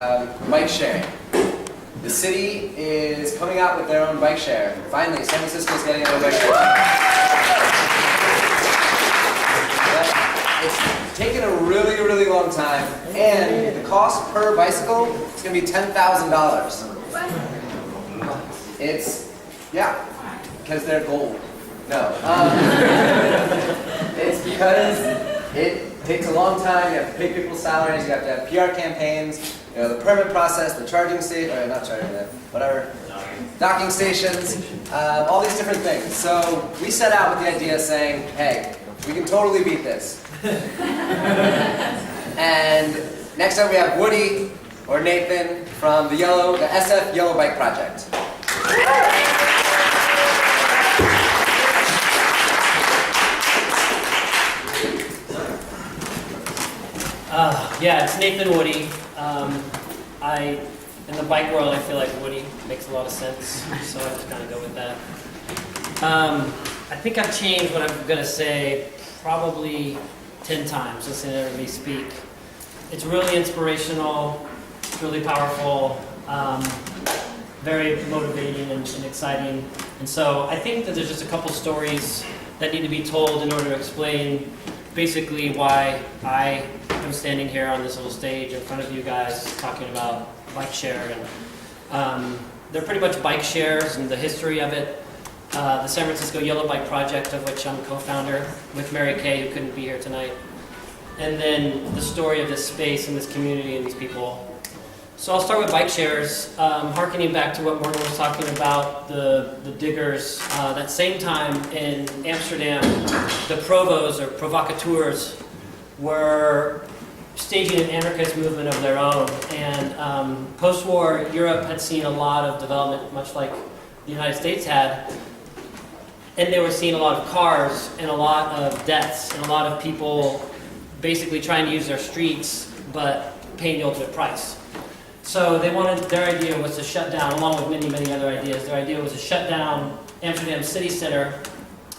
Bike sharing. The city is coming out with their own bike share. Finally, San Francisco is getting their own bike share. It's taken a really, really long time, and the cost per bicycle is going to be $10,000. It's, yeah, because they're gold. No. It's because it takes a long time. You have to pay people's salaries. You have to have PR campaigns. You know, the permit process, the charging station, or not charging, whatever, docking stations, all these different things. So we set out with the idea saying, hey, we can totally beat this. And next up we have Woody, or Nathan, from the SF Yellow Bike Project. Yeah, it's Nathan Woody. In the bike world, I feel like Woody makes a lot of sense, so I just kind of go with that. I think I've changed what I'm going to say probably 10 times listening to everybody speak. It's really inspirational, it's really powerful, very motivating and exciting. And so I think that there's just a couple stories that need to be told in order to explain basically why I am standing here on this little stage in front of you guys talking about bike share. And they're pretty much bike shares and the history of it. The San Francisco Yellow Bike Project, of which I'm a co-founder with Mary Kay, who couldn't be here tonight. And then the story of this space and this community and these people. So I'll start with bike shares, harkening back to what Morgan was talking about, the diggers. That same time in Amsterdam, the provos or provocateurs were staging an anarchist movement of their own. And post-war, Europe had seen a lot of development, much like the United States had. And they were seeing a lot of cars and a lot of deaths and a lot of people basically trying to use their streets, but paying the ultimate price. So their idea was to shut down, along with many, many other ideas, their idea was to shut down Amsterdam city center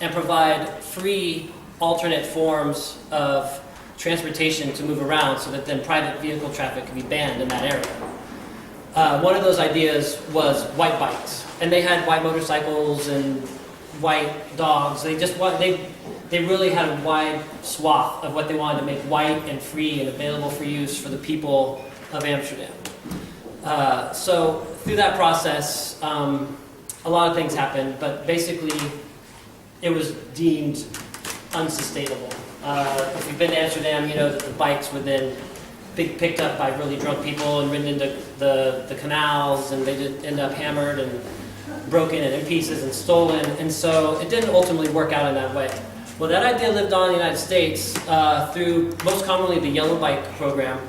and provide free alternate forms of transportation to move around so that then private vehicle traffic could be banned in that area. One of those ideas was white bikes. And they had white motorcycles and white dogs. They really had a wide swath of what they wanted to make white and free and available for use for the people of Amsterdam. So through that process, a lot of things happened, but basically it was deemed unsustainable. If you've been to Amsterdam, you know that the bikes would then be picked up by really drunk people and ridden into the canals, and they did end up hammered and broken and in pieces and stolen, and so it didn't ultimately work out in that way. Well, that idea lived on in the United States through most commonly the Yellow Bike program.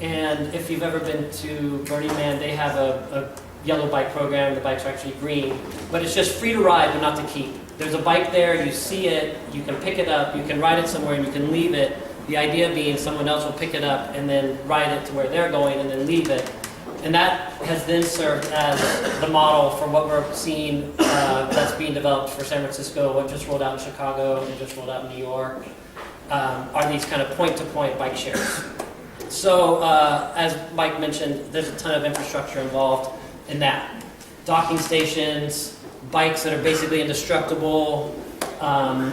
And if you've ever been to Burning Man, they have a yellow bike program. The bikes are actually green, but it's just free to ride but not to keep. There's a bike there, you see it, you can pick it up, you can ride it somewhere and you can leave it. The idea being someone else will pick it up and then ride it to where they're going and then leave it. And that has then served as the model for what we're seeing that's being developed for San Francisco, what just rolled out in Chicago, and just rolled out in New York, are these kind of point-to-point bike shares. So, as Mike mentioned, there's a ton of infrastructure involved in that. Docking stations, bikes that are basically indestructible,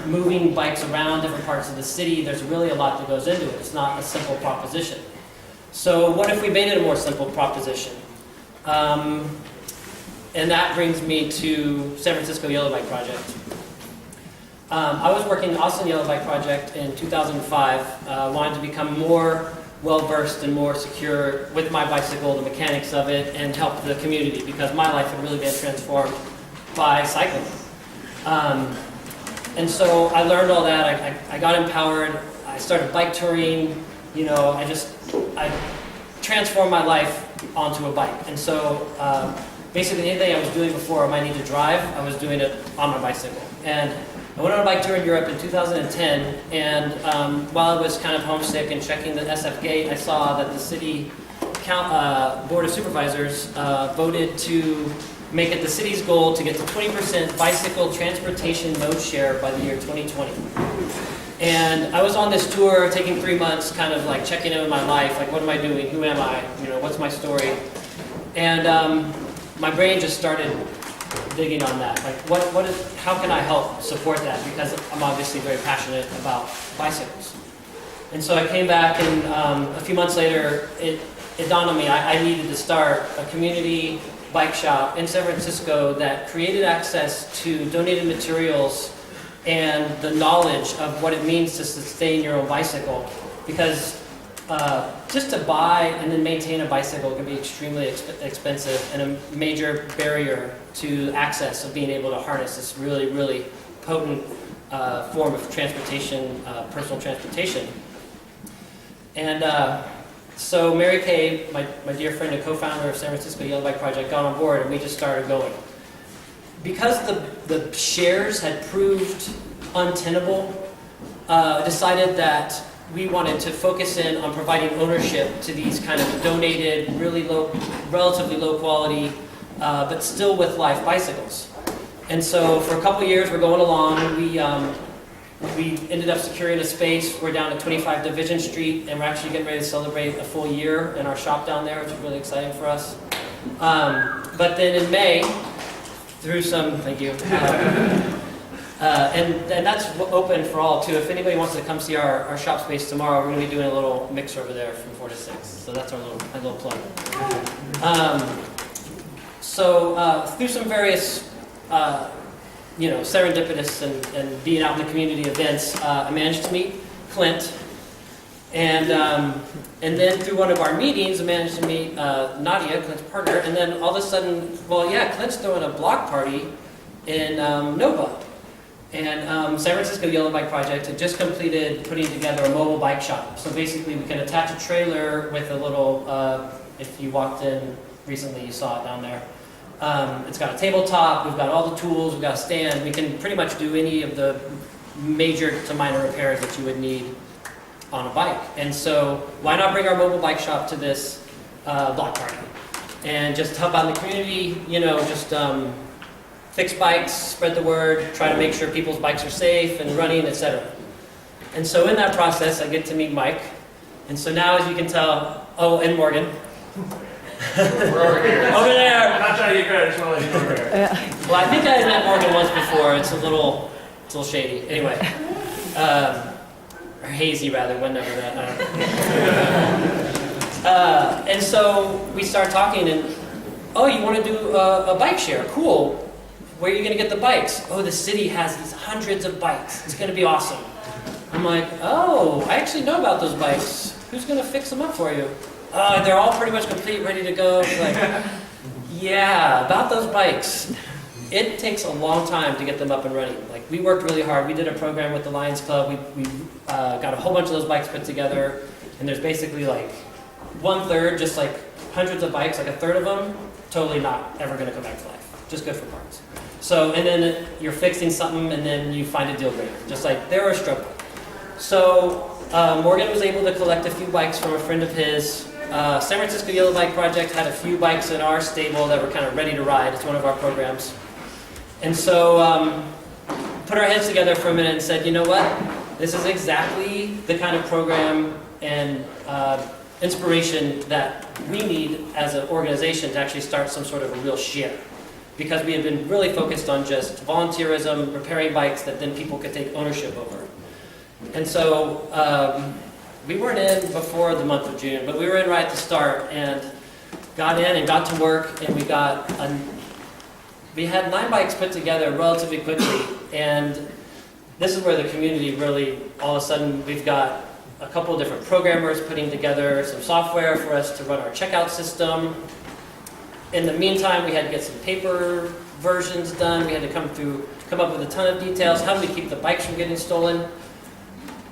moving bikes around different parts of the city. There's really a lot that goes into it. It's not a simple proposition. So what if we made it a more simple proposition? And that brings me to San Francisco Yellow Bike Project. I was working in the Austin Yellow Bike Project in 2005, wanted to become more well-versed and more secure with my bicycle, the mechanics of it, and help the community because my life had really been transformed by cycling. And so I learned all that, I got empowered, I started bike touring, you know, I transformed my life onto a bike. And so basically anything I was doing before I might need to drive, I was doing it on my bicycle. And I went on a bike tour in Europe in 2010, and while I was kind of homesick and checking the SF gate, I saw that the city Board of Supervisors voted to make it the city's goal to get to 20% bicycle transportation mode share by the year 2020. And I was on this tour taking 3 months, kind of like checking in with my life, like what am I doing, who am I, what's my story? And my brain just started digging on that. Like how can I help support that? Because I'm obviously very passionate about bicycles. And so I came back and a few months later, it dawned on me I needed to start a community bike shop in San Francisco that created access to donated materials and the knowledge of what it means to sustain your own bicycle. Because just to buy and then maintain a bicycle can be extremely expensive and a major barrier to access of being able to harness this really, really potent form of transportation, personal transportation. And so Mary Kay, my dear friend and co-founder of San Francisco Yellow Bike Project, got on board and we just started going. Because the shares had proved untenable, decided that we wanted to focus in on providing ownership to these kind of donated, relatively low quality, but still with life bicycles. And so for a couple years we're going along, we ended up securing a space. We're down at 25 Division Street, and we're actually getting ready to celebrate a full year in our shop down there, which is really exciting for us. But then in May, through some, thank you, and that's open for all too. If anybody wants to come see our shop space tomorrow, we're going to be doing a little mix over there from 4 to 6. So that's our little plug. So through some various serendipitous and being out in the community events, I managed to meet Clint, and then through one of our meetings, I managed to meet Nadia, Clint's partner, and then all of a sudden, Clint's throwing a block party in Nova, and San Francisco Yellow Bike Project had just completed putting together a mobile bike shop. So basically, we can attach a trailer with a little. If you walked in recently, you saw it down there. It's got a tabletop, we've got all the tools, we've got a stand. We can pretty much do any of the major to minor repairs that you would need on a bike. And so why not bring our mobile bike shop to this block party? And just help out in the community, just fix bikes, spread the word, try to make sure people's bikes are safe and running, etc. And so in that process, I get to meet Mike. And so now, as you can tell, and Morgan. We're over here. Over there. I'm not trying to get credit, just want to let you know over here. Well, I think I had met Morgan once before. It's a little shady. Anyway, or hazy rather. Whenever that. And so we start talking, and you want to do a bike share? Cool. Where are you going to get the bikes? The city has these hundreds of bikes. It's going to be awesome. I'm like, I actually know about those bikes. Who's going to fix them up for you? They're all pretty much complete, ready to go. It's like, yeah, about those bikes. It takes a long time to get them up and running. Like, we worked really hard. We did a program with the Lions Club. We got a whole bunch of those bikes put together, and there's basically like 1/3, just like hundreds of bikes, like 1/3 of them, totally not ever going to come back to life. Just good for parts. So, and then you're fixing something, and then you find a deal breaker. Just like, they're a struggle. So, Morgan was able to collect a few bikes from a friend of his. San Francisco Yellow Bike Project had a few bikes in our stable that were kind of ready to ride. It's one of our programs. And so, put our heads together for a minute and said, you know what? This is exactly the kind of program and inspiration that we need as an organization to actually start some sort of a real share. Because we had been really focused on just volunteerism, repairing bikes that then people could take ownership over. And so, we weren't in before the month of June, but we were in right at the start and got in and got to work, and we had 9 bikes put together relatively quickly, and this is where the community really, all of a sudden, we've got a couple of different programmers putting together some software for us to run our checkout system. In the meantime, we had to get some paper versions done. We had to come up with a ton of details. How do we keep the bikes from getting stolen?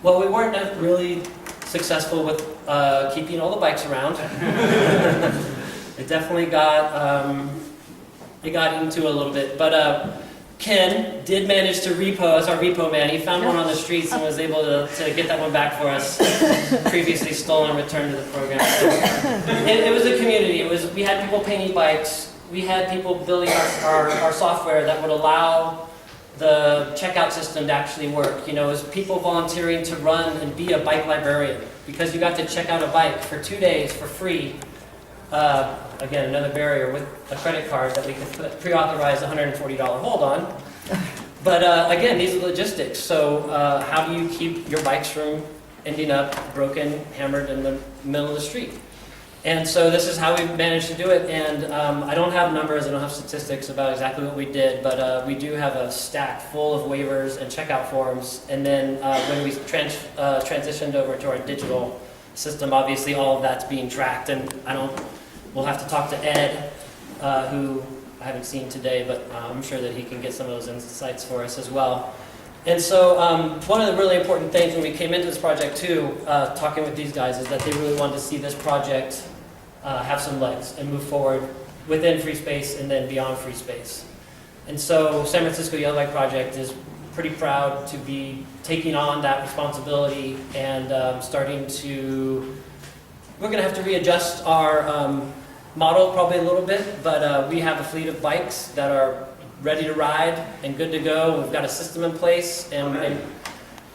Well, we weren't really successful with keeping all the bikes around. It definitely got into a little bit, but Ken did manage to repo as our repo man. He found one on the streets and was able to get that one back for us, previously stolen and returned to the program. So it was a community. We had people painting bikes. We had people building our software that would allow the checkout system to actually work. You know, is people volunteering to run and be a bike librarian because you got to check out a bike for 2 days for free. Again, another barrier with a credit card that we could pre-authorize $140 hold on. But again, these are logistics. So how do you keep your bikes from ending up broken, hammered in the middle of the street? And so this is how we managed to do it. And I don't have numbers, I don't have statistics about exactly what we did, but we do have a stack full of waivers and checkout forms. And then when we transitioned over to our digital system, obviously all of that's being tracked. And we'll have to talk to Ed, who I haven't seen today, but I'm sure that he can get some of those insights for us as well. And so one of the really important things when we came into this project too, talking with these guys, is that they really wanted to see this project have some legs and move forward within free space and then beyond free space. And so San Francisco Yellow Bike Project is pretty proud to be taking on that responsibility and we're going to have to readjust our model probably a little bit, but we have a fleet of bikes that are ready to ride and good to go. We've got a system in place, and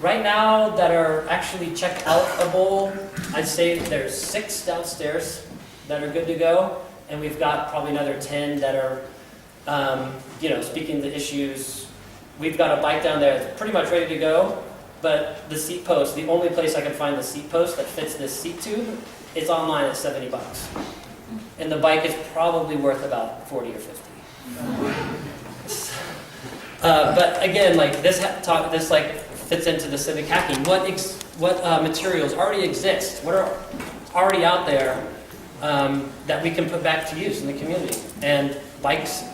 right now that are actually check-outable, I'd say there's 6 downstairs that are good to go, and we've got probably another 10 that are, speaking to issues. We've got a bike down there that's pretty much ready to go, but the seat post, the only place I can find the seat post that fits this seat tube, it's online at $70. And the bike is probably worth about 40 or 50. But again, like this fits into the civic hacking. What materials already exist? What are already out there that we can put back to use in the community? And bikes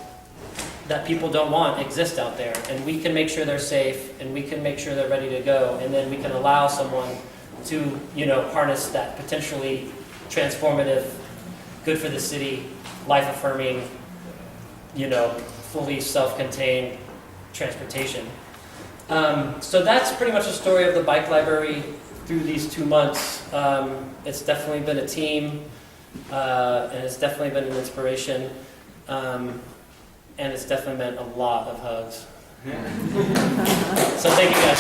that people don't want exist out there, and we can make sure they're safe, and we can make sure they're ready to go, and then we can allow someone to, harness that potentially transformative, good for the city, life-affirming, fully self-contained transportation. So that's pretty much the story of the bike library through these 2 months. It's definitely been a team, and it's definitely been an inspiration, and it's definitely meant a lot of hugs. So thank you guys.